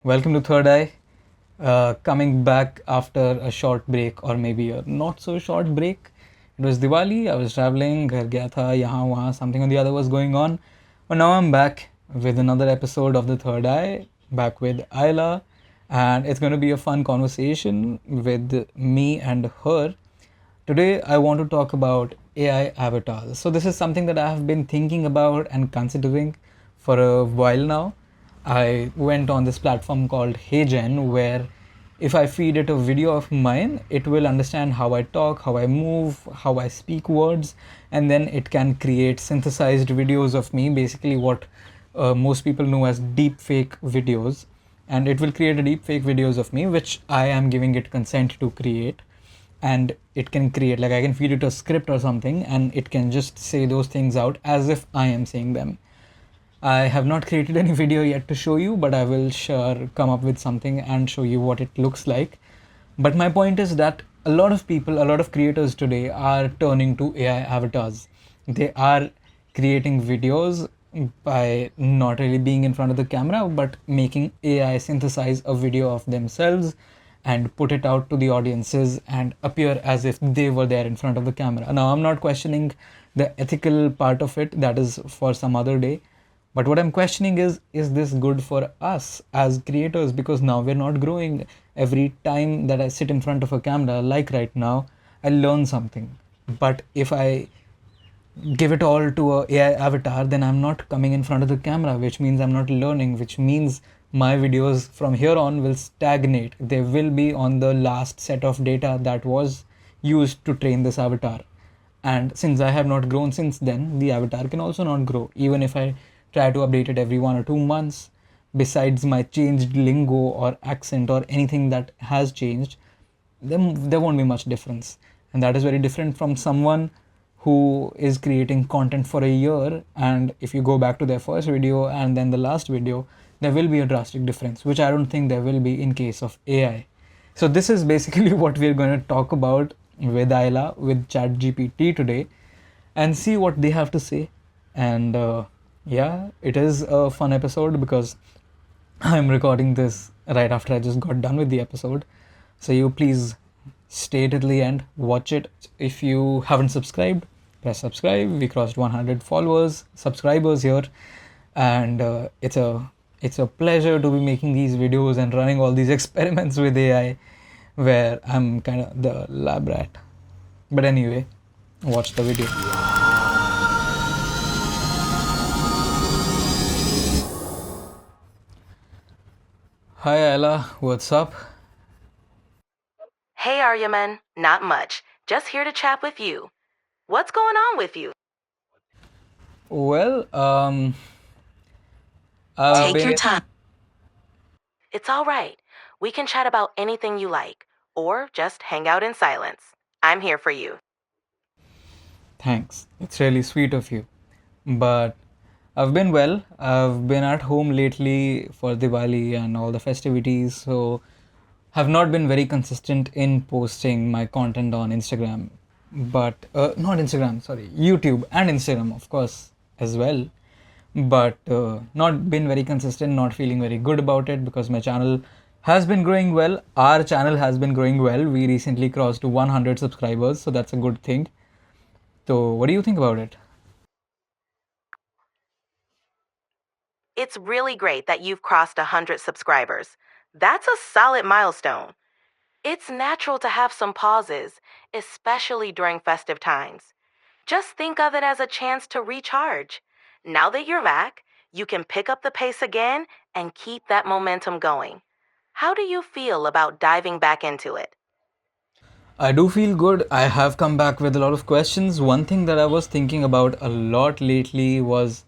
Welcome to Third Eye. Coming back after a short break, or maybe a not so short break. It was Diwali. I was traveling. घर गया था यहाँ वहाँ. Something or the other was going on. But now I'm back with another episode of the Third Eye. Back with Ayla, and it's going to be a fun conversation with me and her. Today, I want to talk about AI avatars. So, this is something that I have been thinking about and considering for a while now. I went on this platform called HeyGen, where if I feed it a video of mine, it will understand how I talk, how I move, how I speak words, and then it can create synthesized videos of me, basically, what most people know as deep fake videos. And it will create a deep fake videos of me, which I am giving it consent to create, and it can create, like, I can feed it a script or something and it can just say those things out as if I am saying them. I have not created any video yet to show you, but I will sure come up with something and show you what it looks like. But my point is that a lot of people, a lot of creators today are turning to AI avatars. They are creating videos by not really being in front of the camera, but making AI synthesize a video of themselves and put it out to the audiences and appear as if they were there in front of the camera. Now, I'm not questioning the ethical part of it, that is for some other day. But what I'm questioning is this good for us as creators? Because now we're not growing. Every time that I sit in front of a camera, like right now, I learn something. But if I give it all to a AI avatar, then I'm not coming in front of the camera, which means I'm not learning, which means my videos from here on will stagnate. They will be on the last set of data that was used to train this avatar. And since I have not grown since then, the avatar can also not grow, even if I try to update it every 1 or 2 months. Besides my changed lingo or accent or anything that has changed, then there won't be much difference. And that is very different from someone who is creating content for a year, and if you go back to their first video and then the last video, there will be a drastic difference, which I don't think there will be in case of AI. So this is basically what we're going to talk about with Ayla, with ChatGPT today, and see what they have to say. And yeah, it is a fun episode because I'm recording this right after I just got done with the episode. So you please stay till the end, watch it. If you haven't subscribed, press subscribe. We crossed 100 subscribers here, and it's a pleasure to be making these videos and running all these experiments with AI, where I'm kind of the lab rat. But anyway, watch the video. Hi Ella, what's up? Hey Aryaman, not much. Just here to chat with you. What's going on with you? Well, I've Take your been. time. It's all right. We can chat about anything you like, or just hang out in silence. I'm here for you. Thanks. It's really sweet of you. But I've been well. I've been at home lately for Diwali and all the festivities, so have not been very consistent in posting my content on Instagram. But not Instagram, sorry, YouTube and Instagram, of course, as well. But not been very consistent, not feeling very good about it because my channel has been growing well. Our channel has been growing well. We recently crossed 100 subscribers, so that's a good thing. So, what do you think about it? It's really great that you've crossed 100 subscribers. That's a solid milestone. It's natural to have some pauses, especially during festive times. Just think of it as a chance to recharge. Now that you're back, you can pick up the pace again and keep that momentum going. How do you feel about diving back into it? I do feel good. I have come back with a lot of questions. One thing that I was thinking about a lot lately was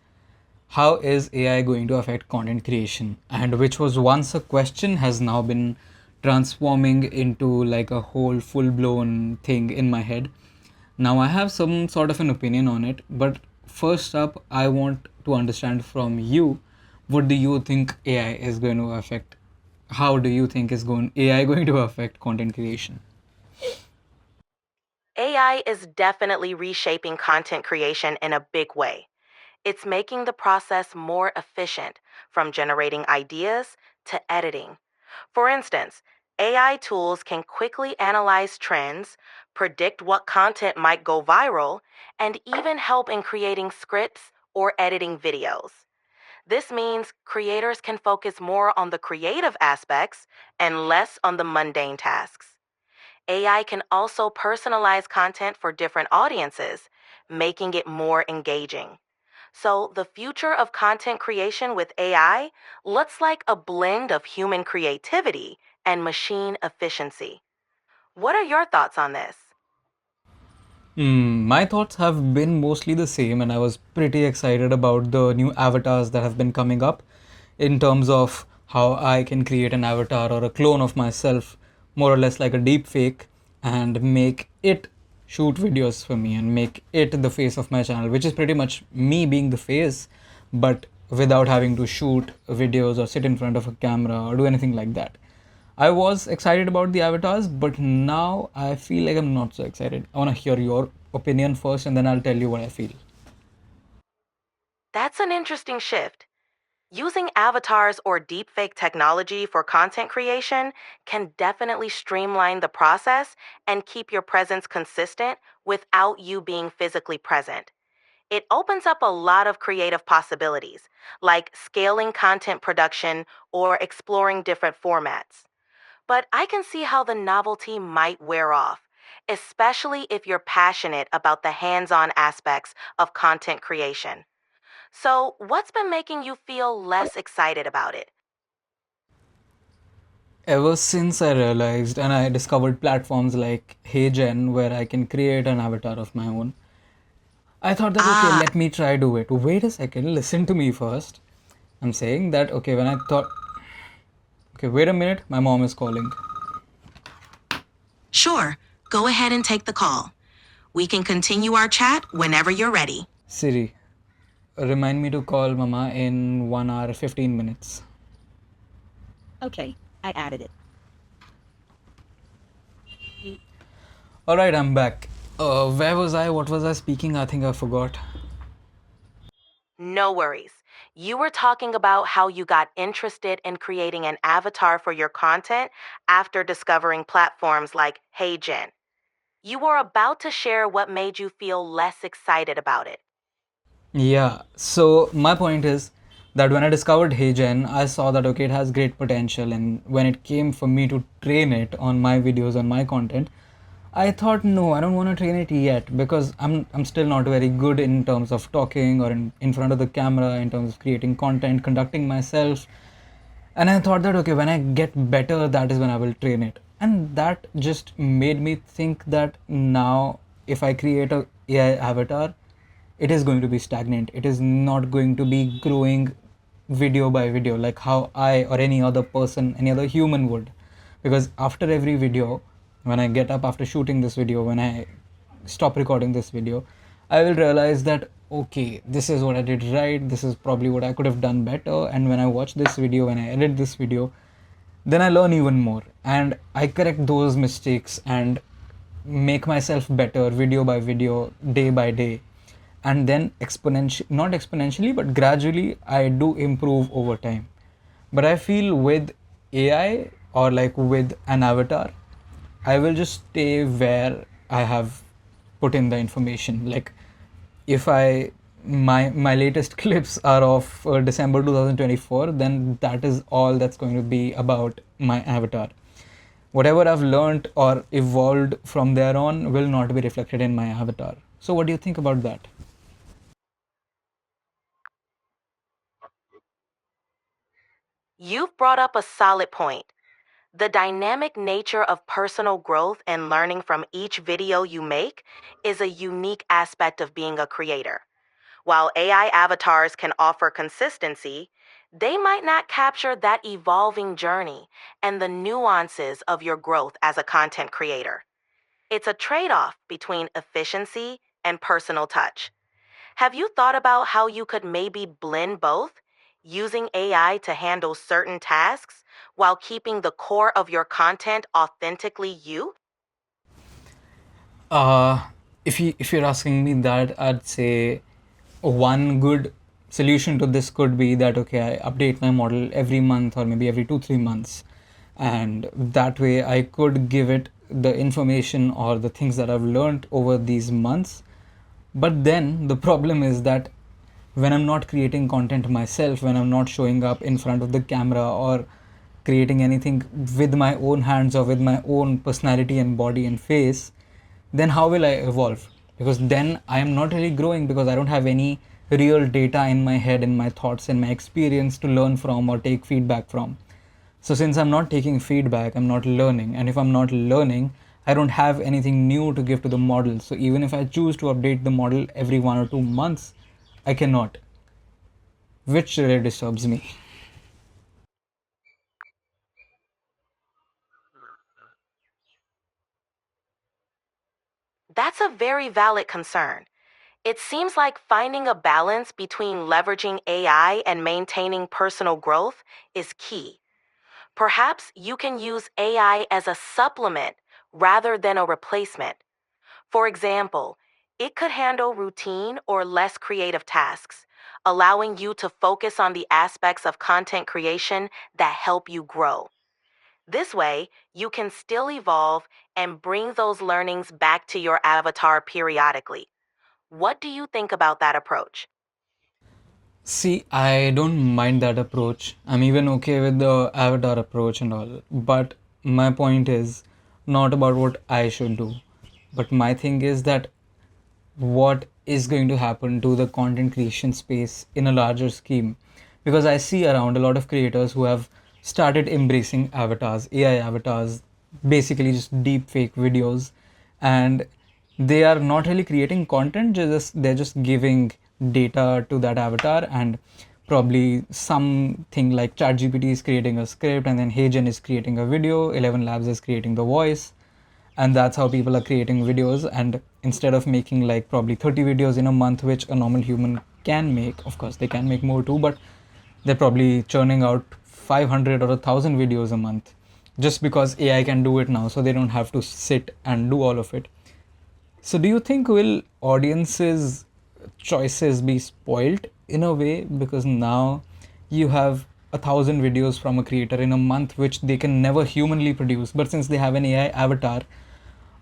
how is AI going to affect content creation? And which was once a question has now been transforming into like a whole full blown thing in my head. Now I have some sort of an opinion on it, but first up, I want to understand from you, what do you think AI is going to affect? How do you think is going AI going to affect content creation? AI is definitely reshaping content creation in a big way. It's making the process more efficient, from generating ideas to editing. For instance, AI tools can quickly analyze trends, predict what content might go viral, and even help in creating scripts or editing videos. This means creators can focus more on the creative aspects and less on the mundane tasks. AI can also personalize content for different audiences, making it more engaging. So, the future of content creation with AI looks like a blend of human creativity and machine efficiency. What are your thoughts on this? My thoughts have been mostly the same, and I was pretty excited about the new avatars that have been coming up in terms of how I can create an avatar or a clone of myself, more or less like a deep fake, and make it shoot videos for me and make it the face of my channel, which is pretty much me being the face, but without having to shoot videos or sit in front of a camera or do anything like that. I was excited about the avatars, but now I feel like I'm not so excited. I want to hear your opinion first and then I'll tell you what I feel. That's an interesting shift. Using avatars or deepfake technology for content creation can definitely streamline the process and keep your presence consistent without you being physically present. It opens up a lot of creative possibilities, like scaling content production or exploring different formats. But I can see how the novelty might wear off, especially if you're passionate about the hands on aspects of content creation. So, what's been making you feel less excited about it? Ever since I realized and I discovered platforms like HeyGen where I can create an avatar of my own, I thought that okay, Ah, let me try do it. Wait a second, listen to me first. I'm saying that okay, when I thought okay, wait a minute, my mom is calling. sure. Go ahead and take the call. We can continue our chat whenever you're ready. Siri, remind me to call mama in 1 hour 15 minutes. Okay, I added it. All right, I'm back. Where was I? What was I speaking? I think I forgot. No worries. You were talking about how you got interested in creating an avatar for your content after discovering platforms like HeyGen. You were about to share what made you feel less excited about it. Yeah, so my point is that when I discovered HeyGen, I saw that okay, it has great potential, and when it came for me to train it on my videos, on my content, I thought no, I don't want to train it yet because I'm still not very good in terms of talking or in front of the camera, in terms of creating content, conducting myself. And I thought that okay, when I get better, that is when I will train it. And that just made me think that now if I create a AI avatar, it is going to be stagnant. It is not going to be growing video by video like how I or any other person, any other human would. Because after every video, when I get up after shooting this video, when I stop recording this video, I will realize that okay, this is what I did right, this is probably what I could have done better. And when I watch this video, when I edit this video, then I learn even more and I correct those mistakes and make myself better video by video, day by day. And then not exponentially, but gradually I do improve over time. But I feel with AI or like with an avatar, I will just stay where I have put in the information. Like if I my latest clips are of December 2024, then that is all that's going to be about my avatar. Whatever I've learned or evolved from there on will not be reflected in my avatar. So what do you think about that? You've brought up a solid point. The dynamic nature of personal growth and learning from each video you make is a unique aspect of being a creator. While AI avatars can offer consistency, they might not capture that evolving journey and the nuances of your growth as a content creator. It's a trade off between efficiency and personal touch. Have you thought about how you could maybe blend both, using AI to handle certain tasks while keeping the core of your content authentically you? Uh, if you're asking me that, I'd say one good solution to this could be that okay, I update my model every month or maybe every 2 3 months, and that way I could give it the information or the things that I've learned over these months. But then the problem is that when I'm not creating content myself, when I'm not showing up in front of the camera or creating anything with my own hands or with my own personality and body and face, then how will I evolve? Because then I am not really growing, because I don't have any real data in my head, in my thoughts, in my experience to learn from or take feedback from. So since I'm not taking feedback, I'm not learning. And if I'm not learning, I don't have anything new to give to the model. So even if I choose to update the model every 1 or 2 months, I cannot, which really disturbs me. That's a very valid concern. It seems like finding a balance between leveraging AI and maintaining personal growth is key. Perhaps you can use AI as a supplement rather than a replacement. For example, it could handle routine or less creative tasks, allowing you to focus on the aspects of content creation that help you grow. This way, you can still evolve and bring those learnings back to your avatar periodically. What do you think about that approach? See, I don't mind that approach. I'm even okay with the avatar approach and all. But my point is not about what I should do. But my thing is that what is going to happen to the content creation space in a larger scheme, because I see around a lot of creators who have started embracing avatars, AI avatars, basically just deep fake videos, and they are not really creating content, they're just giving data to that avatar, and probably something like ChatGPT is creating a script, and then HeyGen is creating a video, ElevenLabs is creating the voice, and that's how people are creating videos. And instead of making like probably 30 videos in a month, which a normal human can make, of course they can make more too, but they're probably churning out 500 or 1,000 videos a month just because AI can do it now, so they don't have to sit and do all of it. So do you think will audiences choices be spoilt in a way, because now you have 1,000 videos from a creator in a month which they can never humanly produce, but since they have an AI avatar,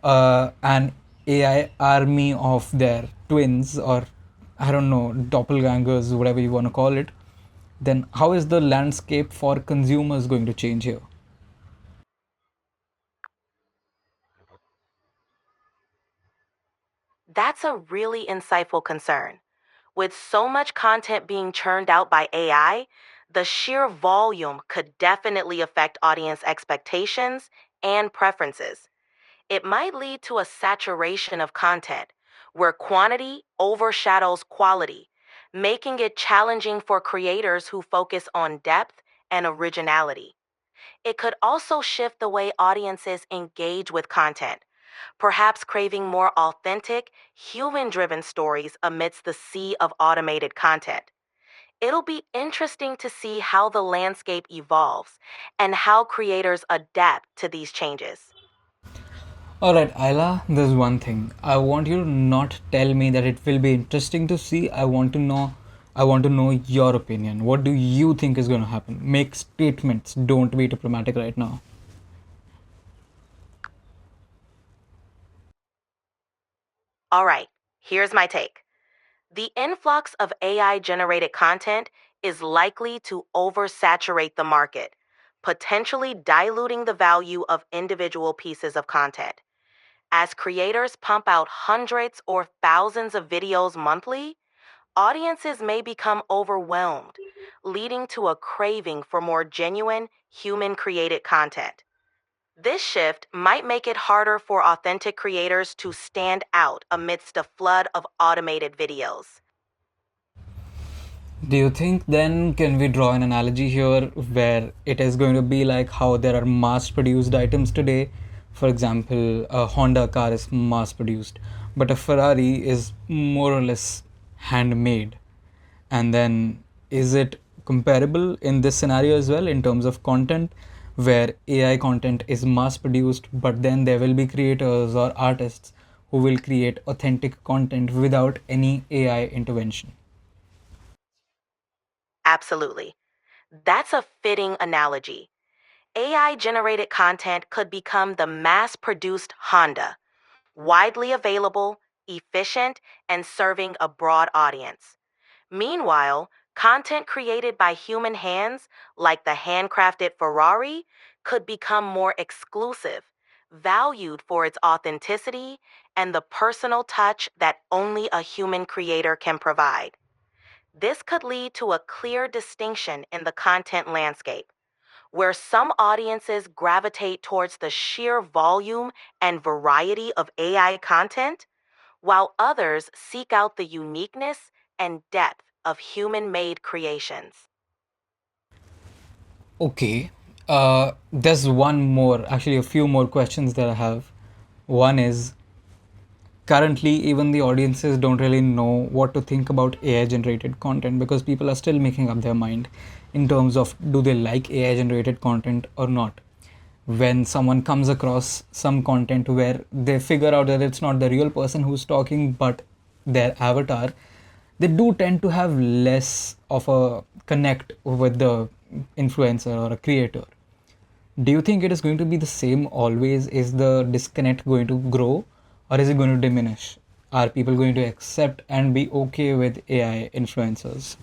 an AI army of their twins, or I don't know, doppelgangers, whatever you want to call it, then how is the landscape for consumers going to change here? That's a really insightful concern. With so much content being churned out by AI, the sheer volume could definitely affect audience expectations and preferences. It might lead to a saturation of content where quantity overshadows quality, making it challenging for creators who focus on depth and originality. It could also shift the way audiences engage with content, perhaps craving more authentic, human driven stories amidst the sea of automated content. It'll be interesting to see how the landscape evolves and how creators adapt to these changes. All right, Ayla, there's one thing. I want you to not tell me that it will be interesting to see. I want to know your opinion. What do you think is going to happen? Make statements. Don't be diplomatic right now. All right, here's my take. The influx of AI generated content is likely to oversaturate the market, potentially diluting the value of individual pieces of content. As creators pump out hundreds or thousands of videos monthly, audiences may become overwhelmed, leading to a craving for more genuine, human created content. This shift might make it harder for authentic creators to stand out amidst a flood of automated videos. Do you think then can we draw an analogy here where it is going to be like how there are mass produced items today? For example, a Honda car is mass produced, but a Ferrari is more or less handmade. And then is it comparable in this scenario as well in terms of content, where AI content is mass produced, but then there will be creators or artists who will create authentic content without any AI intervention? Absolutely. That's a fitting analogy. AI generated content could become the mass produced Honda, widely available, efficient, and serving a broad audience. Meanwhile, content created by human hands, like the handcrafted Ferrari, could become more exclusive, valued for its authenticity and the personal touch that only a human creator can provide. This could lead to a clear distinction in the content landscape, where some audiences gravitate towards the sheer volume and variety of AI content, while others seek out the uniqueness and depth of human made creations. Okay. There's one more, actually, a few more questions that I have. One is, currently, even the audiences don't really know what to think about AI generated content because people are still making up their mind in terms of do they like AI generated content or not. When someone comes across some content where they figure out that it's not the real person who's talking but their avatar, they do tend to have less of a connect with the influencer or a creator. Do you think it is going to be the same always? Is the disconnect going to grow or is it going to diminish? Are people going to accept and be okay with AI influencers?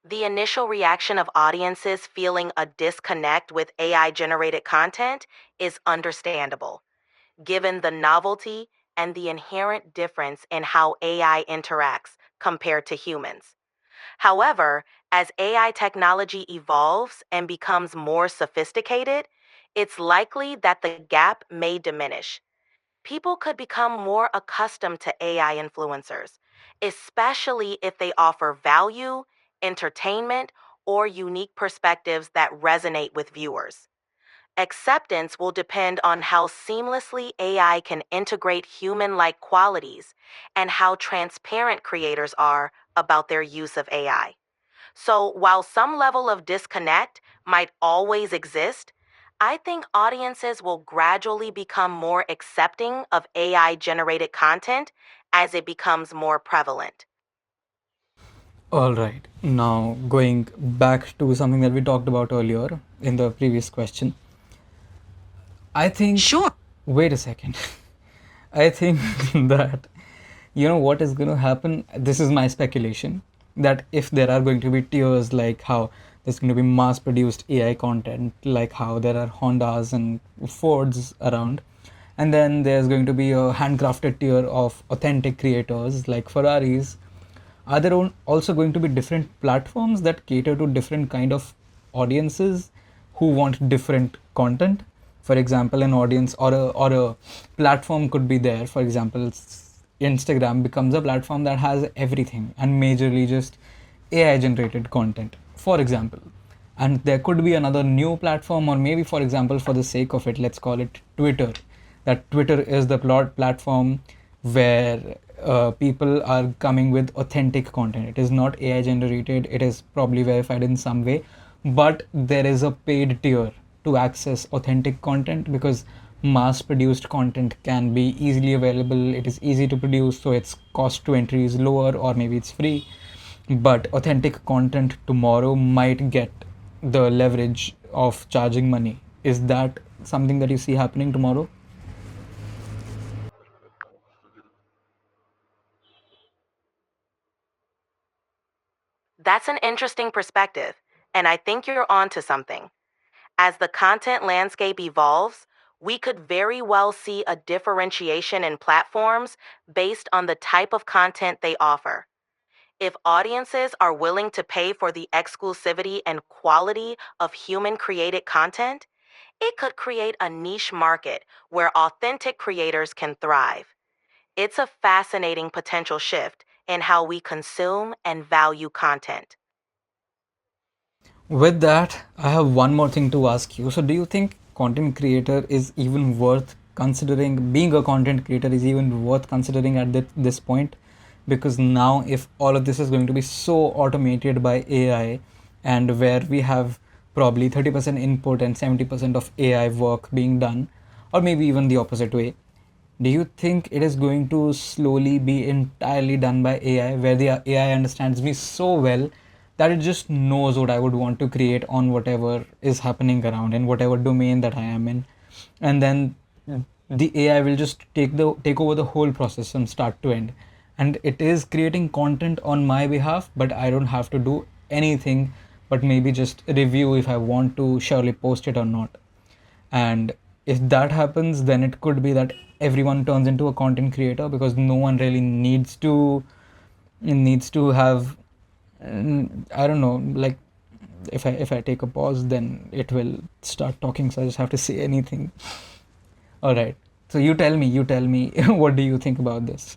The initial reaction of audiences feeling a disconnect with AI generated content is understandable, given the novelty and the inherent difference in how AI interacts compared to humans. However, as AI technology evolves and becomes more sophisticated, it's likely that the gap may diminish. People could become more accustomed to AI influencers, especially if they offer value, entertainment, or unique perspectives that resonate with viewers. Acceptance will depend on how seamlessly AI can integrate human like qualities and how transparent creators are about their use of AI. So, while some level of disconnect might always exist, I think audiences will gradually become more accepting of AI generated content as it becomes more prevalent. All right. Now, going back to something that we talked about earlier in the previous question, I think. Sure. Wait a second. I think that what is going to happen. This is my speculation that if there are going to be tiers, like how there's going to be mass produced AI content, like how there are Hondas and Fords around, and then there's going to be a handcrafted tier of authentic creators like Ferraris. Are there also going to be different platforms that cater to different kind of audiences who want different content? For example, an audience or a platform could be there. For example, Instagram becomes a platform that has everything and majorly just AI generated content, for example. And there could be another new platform, or maybe, for example, for the sake of it, let's call it Twitter. That Twitter is the platform where people are coming with authentic content. It is not AI generated, it is probably verified in some way, but there is a paid tier to access authentic content because mass produced content can be easily available. It is easy to produce, so its cost to entry is lower, or maybe it's free. But authentic content tomorrow might get the leverage of charging money. Is that something that you see happening tomorrow? That's an interesting perspective, and I think you're onto something. As the content landscape evolves, we could very well see a differentiation in platforms based on the type of content they offer. If audiences are willing to pay for the exclusivity and quality of human created content, it could create a niche market where authentic creators can thrive. It's a fascinating potential shift in how we consume and value content. With that, I have one more thing to ask you. So, do you think content creator is even worth considering? Being a content creator is even worth considering at this point? Because now, if all of this is going to be so automated by AI, and where we have probably 30% input and 70% of AI work being done, or maybe even the opposite way, Do you think it is going to slowly be entirely done by AI, where the AI understands me so well that it just knows what I would want to create on whatever is happening around in whatever domain that I am in, and then the AI will just take over the whole process from start to end, and it is creating content on my behalf, but I don't have to do anything but maybe just review if I want to surely post it or not. And if that happens, then it could be that everyone turns into a content creator, because no one really needs to have, I don't know, like, if I take a pause, then it will start talking, so I just have to say anything. All right, so you tell me what do you think about this?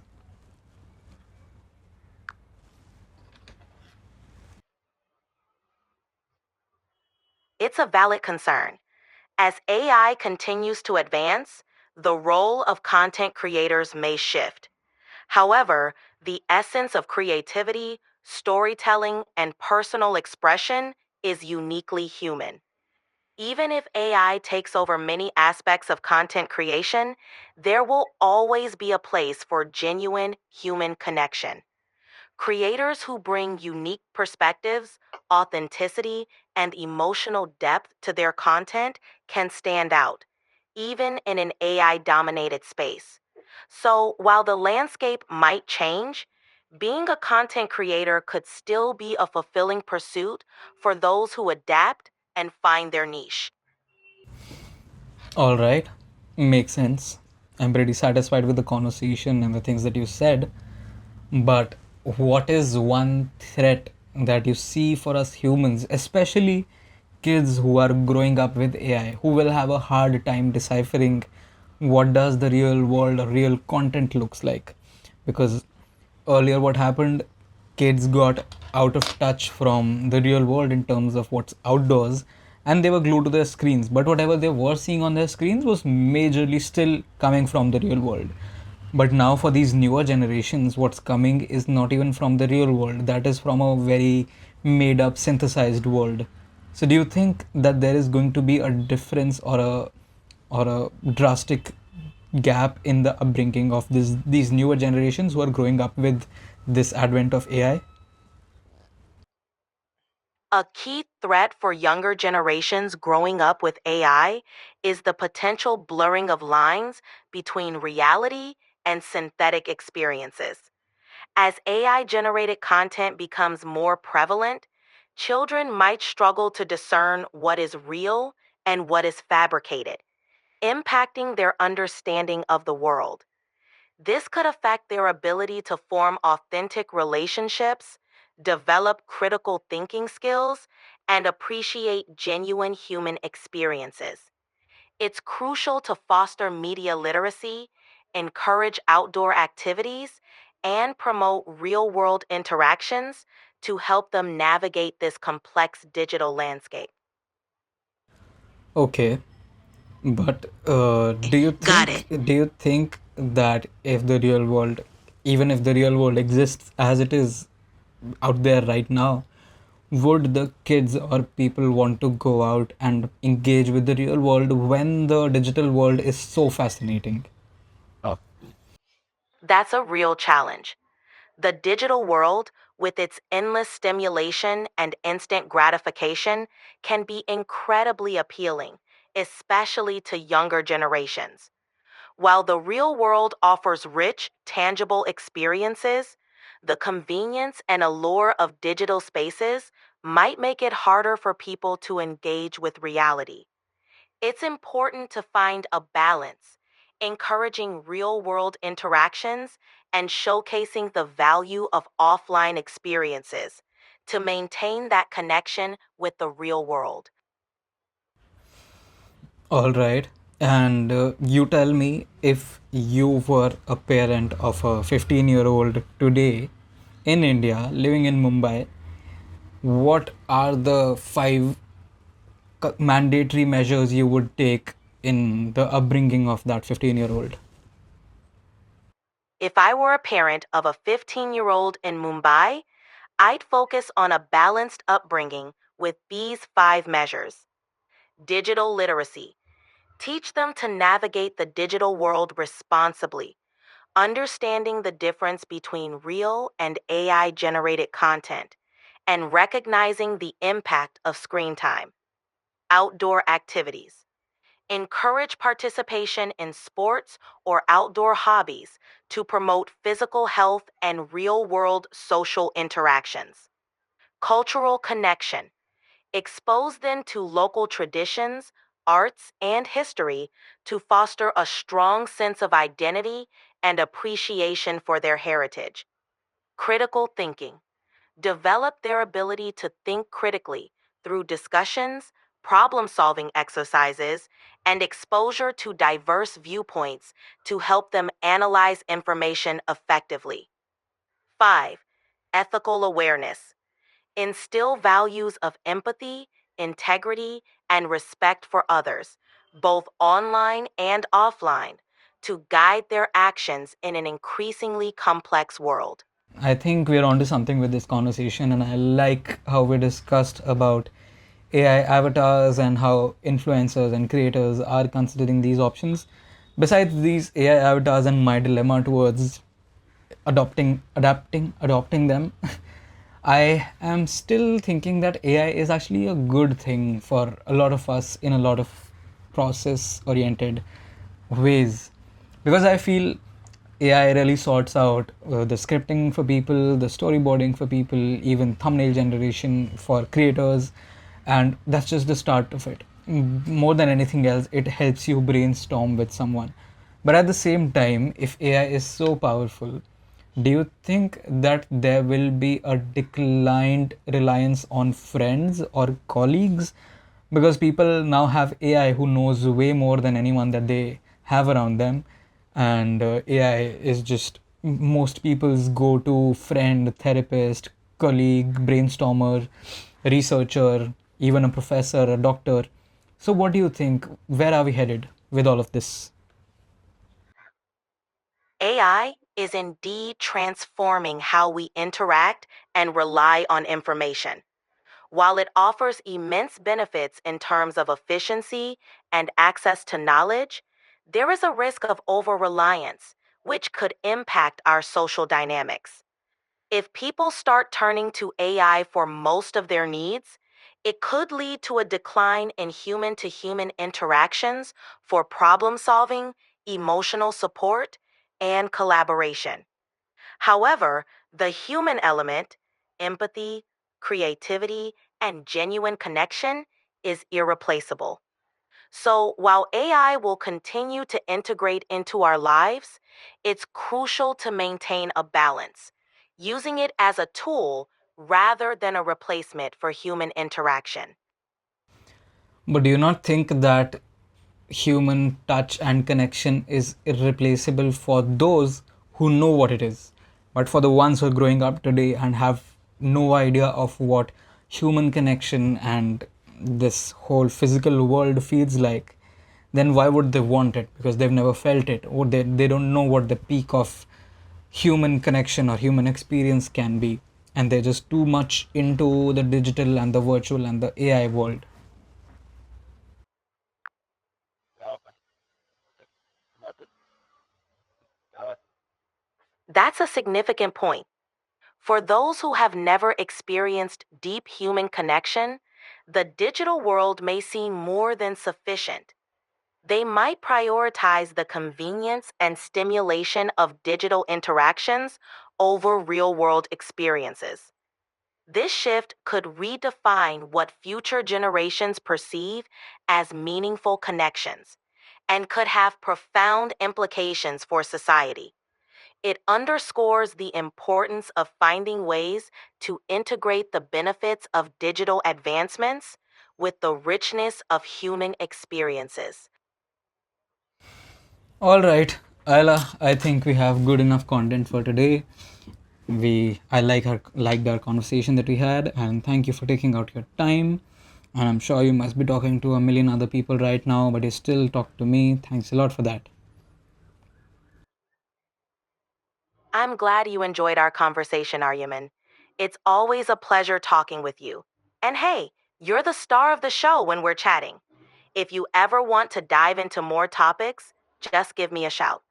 It's a valid concern. As AI continues to advance, the role of content creators may shift. However, the essence of creativity, storytelling, and personal expression is uniquely human. Even if AI takes over many aspects of content creation, there will always be a place for genuine human connection. Creators who bring unique perspectives, authenticity, and emotional depth to their content can stand out, even in an AI dominated space. So, while the landscape might change, being a content creator could still be a fulfilling pursuit for those who adapt and find their niche. All right, makes sense. I'm pretty satisfied with the conversation and the things that you said. But what is one threat that you see for us humans, especially kids who are growing up with AI, who will have a hard time deciphering what does the real world or real content looks like? Because earlier what happened, kids got out of touch from the real world in terms of what's outdoors, and they were glued to their screens, but whatever they were seeing on their screens was majorly still coming from the real world. But now for these newer generations, what's coming is not even from the real world, that is from a very made up synthesized world. So do you think that there is going to be a difference or a drastic gap in the upbringing of these newer generations who are growing up with this advent of AI? A key threat for younger generations growing up with AI is the potential blurring of lines between reality and synthetic experiences. As AI generated content becomes more prevalent, children might struggle to discern what is real and what is fabricated, impacting their understanding of the world. This could affect their ability to form authentic relationships, develop critical thinking skills, and appreciate genuine human experiences. It's crucial to foster media literacy, encourage outdoor activities, and promote real world interactions to help them navigate this complex digital landscape. Okay, but Got it. do you think that if the real world, even if the real world exists as it is out there right now, would the kids or people want to go out and engage with the real world when the digital world is so fascinating? That's a real challenge. The digital world, with its endless stimulation and instant gratification, can be incredibly appealing, especially to younger generations. While the real world offers rich, tangible experiences, the convenience and allure of digital spaces might make it harder for people to engage with reality. It's important to find a balance, encouraging real world interactions and showcasing the value of offline experiences to maintain that connection with the real world. All right. And you tell me, if you were a parent of a 15-year-old today in India living in Mumbai, what are the five mandatory measures you would take in the upbringing of that 15-year-old? If I were a parent of a 15-year-old in Mumbai, I'd focus on a balanced upbringing with these five measures. Digital literacy. Teach them to navigate the digital world responsibly, understanding the difference between real and AI generated content, and recognizing the impact of screen time. Outdoor activities. Encourage participation in sports or outdoor hobbies to promote physical health and real world social interactions. Cultural connection. Expose them to local traditions, arts, and history to foster a strong sense of identity and appreciation for their heritage. Critical thinking. Develop their ability to think critically through discussions, problem solving exercises, and exposure to diverse viewpoints to help them analyze information effectively. 5. Ethical awareness. Instill values of empathy, integrity, and respect for others, both online and offline, to guide their actions in an increasingly complex world. I think we're onto something with this conversation, and I like how we discussed about AI avatars and how influencers and creators are considering these options. Besides these AI avatars and my dilemma towards adopting them, I am still thinking that AI is actually a good thing for a lot of us in a lot of process oriented ways, because I feel AI really sorts out the scripting for people, the storyboarding for people, even thumbnail generation for creators, and that's just the start of it. More than anything else, it helps you brainstorm with someone. But at the same time, if AI is so powerful, do you think that there will be a declined reliance on friends or colleagues? Because people now have AI who knows way more than anyone that they have around them, and AI is just most people's go to friend, therapist, colleague, brainstormer, researcher, even a professor, a doctor. So, what do you think? Where are we headed with all of this? AI is indeed transforming how we interact and rely on information. While it offers immense benefits in terms of efficiency and access to knowledge, there is a risk of over reliance, which could impact our social dynamics. If people start turning to AI for most of their needs, it could lead to a decline in human to human interactions for problem solving, emotional support, and collaboration. However, the human element, empathy, creativity, and genuine connection is irreplaceable. So, while AI will continue to integrate into our lives, it's crucial to maintain a balance, using it as a tool rather than a replacement for human interaction. But do you not think that human touch and connection is irreplaceable for those who know what it is? But for the ones who are growing up today and have no idea of what human connection and this whole physical world feels like, then why would they want it? Because they've never felt it, or they don't know what the peak of human connection or human experience can be. And they're just too much into the digital and the virtual and the AI world. That's a significant point. For those who have never experienced deep human connection, the digital world may seem more than sufficient. They might prioritize the convenience and stimulation of digital interactions over real world experiences. This shift could redefine what future generations perceive as meaningful connections and could have profound implications for society. It underscores the importance of finding ways to integrate the benefits of digital advancements with the richness of human experiences. All right, Ayla, I think we have good enough content for today. I liked our conversation that we had, and thank you for taking out your time. And I'm sure you must be talking to a million other people right now, but you still talk to me. Thanks a lot for that. I'm glad you enjoyed our conversation, Aryaman. It's always a pleasure talking with you. And hey, you're the star of the show when we're chatting. If you ever want to dive into more topics, just give me a shout.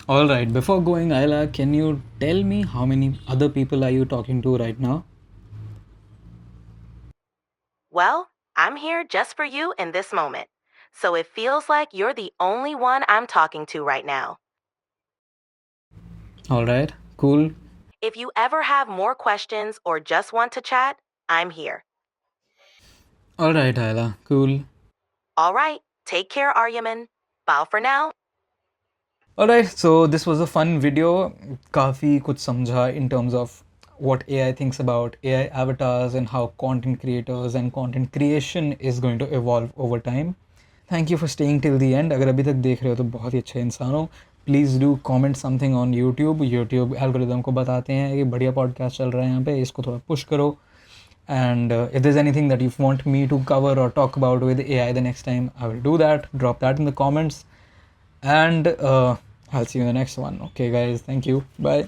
All right, before going, Ayla, can you tell me how many other people are you talking to right now? Well, I'm here just for you in this moment. So it feels like you're the only one I'm talking to right now. All right, cool. If you ever have more questions or just want to chat, I'm here. All right, Ayla, cool. All right, take care, Aryaman. Bye for now. Alright, so this was a fun video. काफ़ी कुछ समझा in terms of what AI thinks about AI avatars and how content creators and content creation is going to evolve over time. Thank you for staying till the end. अगर अभी तक देख रहे हो तो बहुत ही अच्छे इंसान हो. Please do comment something on YouTube. YouTube algorithm को बताते हैं कि बढ़िया podcast चल रहा है यहाँ पे, इसको थोड़ा push करो. And if there's anything that you want me to cover or talk about with AI the next time, I will do that. Drop that in the comments. And I'll see you in the next one. Okay, guys. Thank you. Bye.